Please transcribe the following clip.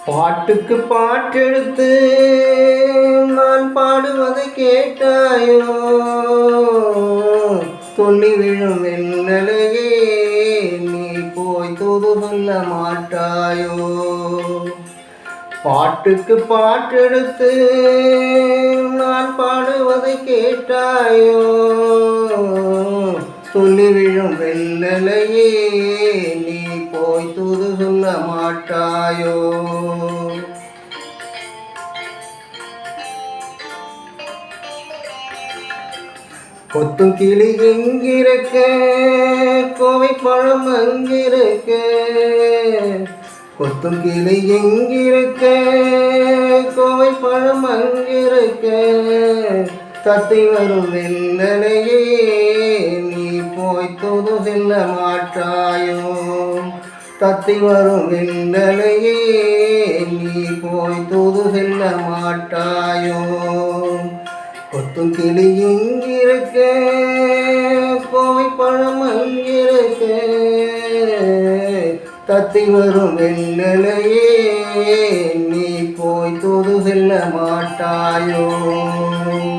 பாட்டுக்கு பாட்டெடுத்து நான் பாடுவதை கேட்டாயோ, துள்ளி விழும் வெண்ணலையே நீ போய் தூது சொல்ல மாட்டாயோ. பாட்டுக்கு பாட்டெடுத்து நான் பாடுவதை கேட்டாயோ, துள்ளி விழும் வெண்ணலையே நீ போய் தூது சொல்ல மாட்டாயோ. கொத்தும் கிளி எங்கிருக்க, கோவை பழம் அங்கிருக்க. கொத்தும் கிளி எங்கிருக்க, கோவை பழம் அங்கிருக்க. தத்தி வரும் வெண்ணலையே நீ போய் தூது செல்ல மாட்டாயோ. தத்தி வரும் வெண்ணலையே நீ போய் தூது செல்ல மாட்டாயோ. கொத்தும் கிளி எங்கிருக்க, கோவை பழம் அங்கிருக்க. தத்தி வரும் வெண்ணலையே நீ போய் தூது செல்ல மாட்டாயோ.